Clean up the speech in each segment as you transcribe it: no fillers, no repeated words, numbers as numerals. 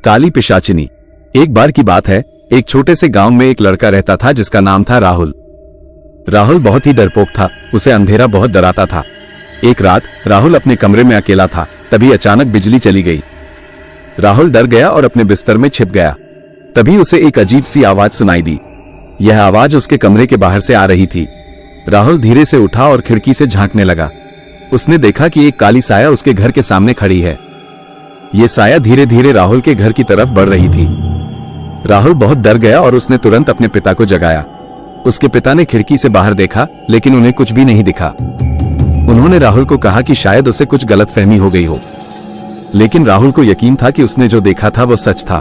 काली पिशाचिनी। एक बार की बात है, एक छोटे से गांव में एक लड़का रहता था जिसका नाम था राहुल। राहुल बहुत ही डरपोक था, उसे अंधेरा बहुत डराता था। एक रात राहुल अपने कमरे में अकेला था, तभी अचानक बिजली चली गई। राहुल डर गया और अपने बिस्तर में छिप गया। तभी उसे एक अजीब सी आवाज सुनाई दी। यह आवाज उसके कमरे के बाहर से आ रही थी। राहुल धीरे से उठा और खिड़की से झांकने लगा। उसने देखा कि एक काली साया उसके घर के सामने खड़ी है। यह साया धीरे धीरे राहुल के घर की तरफ बढ़ रही थी। राहुल बहुत डर गया और उसने तुरंत अपने पिता को जगाया। उसके पिता ने खिड़की से बाहर देखा, लेकिन उन्हें कुछ भी नहीं दिखा। उन्होंने राहुल को कहा कि शायद उसे कुछ गलतफहमी हो गई हो, लेकिन राहुल को यकीन था कि उसने जो देखा था वो सच था।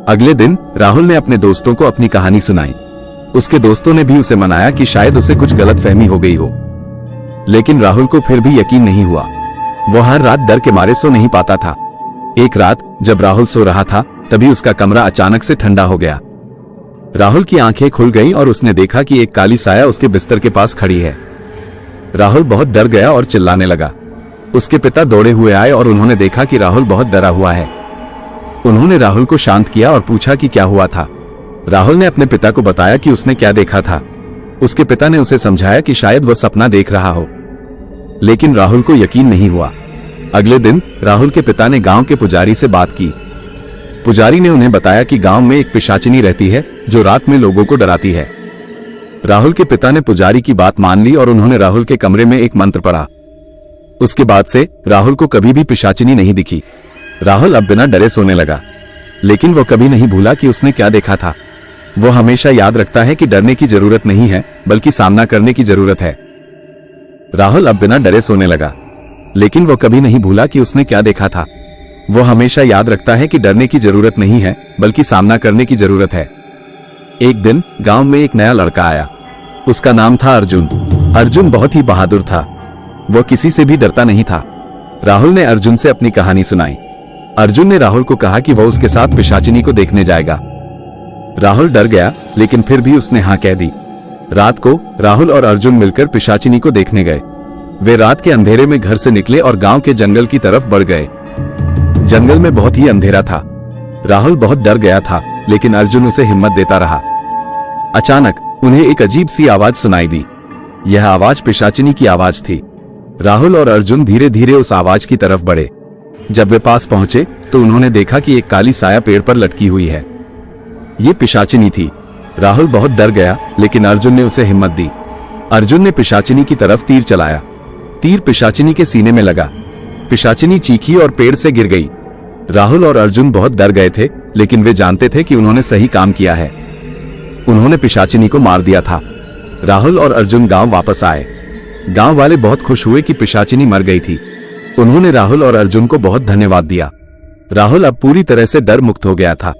अगले दिन राहुल ने अपने दोस्तों को अपनी कहानी सुनाई। उसके दोस्तों ने भी उसे मनाया कि शायद उसे कुछ गलतफहमी हो गई हो, लेकिन राहुल को फिर भी यकीन नहीं हुआ। वो हर रात डर के मारे सो नहीं पाता था। एक रात जब राहुल सो रहा था, तभी उसका कमरा अचानक से ठंडा हो गया। राहुल की आंखें खुल गईं और उसने देखा कि एक काली साया उसके बिस्तर के पास खड़ी है। राहुल बहुत डर गया और चिल्लाने लगा। उसके पिता दौड़े हुए आए और उन्होंने देखा कि राहुल बहुत डरा हुआ है। उन्होंने राहुल को शांत किया और पूछा कि क्या हुआ था। राहुल ने अपने पिता को बताया कि उसने क्या देखा था। उसके पिता ने उसे समझाया कि शायद वह सपना देख रहा हो, लेकिन राहुल को यकीन नहीं हुआ। अगले दिन राहुल के पिता ने गांव के पुजारी से बात की। पुजारी ने उन्हें बताया कि गांव में एक पिशाचिनी रहती है जो रात में लोगों को डराती है। राहुल के पिता ने पुजारी की बात मान ली और उन्होंने राहुल के कमरे में एक मंत्र पढ़ा। उसके बाद से राहुल को कभी भी पिशाचिनी नहीं दिखी। राहुल अब बिना डरे सोने लगा, लेकिन वो कभी नहीं भूला कि उसने क्या देखा था। वो हमेशा याद रखता है कि डरने की जरूरत नहीं है, बल्कि सामना करने की जरूरत है। राहुल अब बिना डरे सोने लगा, लेकिन वो कभी नहीं भूला कि उसने क्या देखा था। वो हमेशा याद रखता है कि डरने की जरूरत नहीं है, बल्कि सामना करने की जरूरत है। एक दिन गांव में एक नया लड़का आया। उसका नाम था अर्जुन। अर्जुन बहुत ही बहादुर था। वो किसी से भी डरता नहीं था। राहुल ने अर्जुन से अपनी कहानी सुनाई। अर्जुन ने राहुल को कहा कि वह उसके साथ पिशाचिनी को देखने जाएगा। राहुल डर गया, लेकिन फिर भी उसने हाँ कह दी। रात को राहुल और अर्जुन मिलकर पिशाचिनी को देखने गए। वे रात के अंधेरे में घर से निकले और गांव के जंगल की तरफ बढ़ गए। जंगल में बहुत ही अंधेरा था। राहुल बहुत डर गया था, लेकिन अर्जुन उसे हिम्मत देता रहा। अचानक उन्हें एक अजीब सी आवाज सुनाई दी। यह आवाज पिशाचिनी की आवाज थी। राहुल और अर्जुन धीरे धीरे उस आवाज की तरफ बढ़े। जब वे पास पहुंचे तो उन्होंने देखा कि एक काली साया पेड़ पर लटकी हुई है। ये पिशाचिनी थी। राहुल बहुत डर गया, लेकिन अर्जुन ने उसे हिम्मत दी। अर्जुन ने पिशाचिनी की तरफ तीर चलाया। तीर पिशाचिनी के सीने में लगा। पिशाचिनी चीखी और पेड़ से गिर गई। राहुल और अर्जुन बहुत डर गए थे, लेकिन वे जानते थे कि उन्होंने सही काम किया है। उन्होंने पिशाचिनी को मार दिया था। राहुल और अर्जुन गांव वापस आए। गांव वाले बहुत खुश हुए कि पिशाचिनी मर गई थी। उन्होंने राहुल और अर्जुन को बहुत धन्यवाद दिया। राहुल अब पूरी तरह से डर मुक्त हो गया था।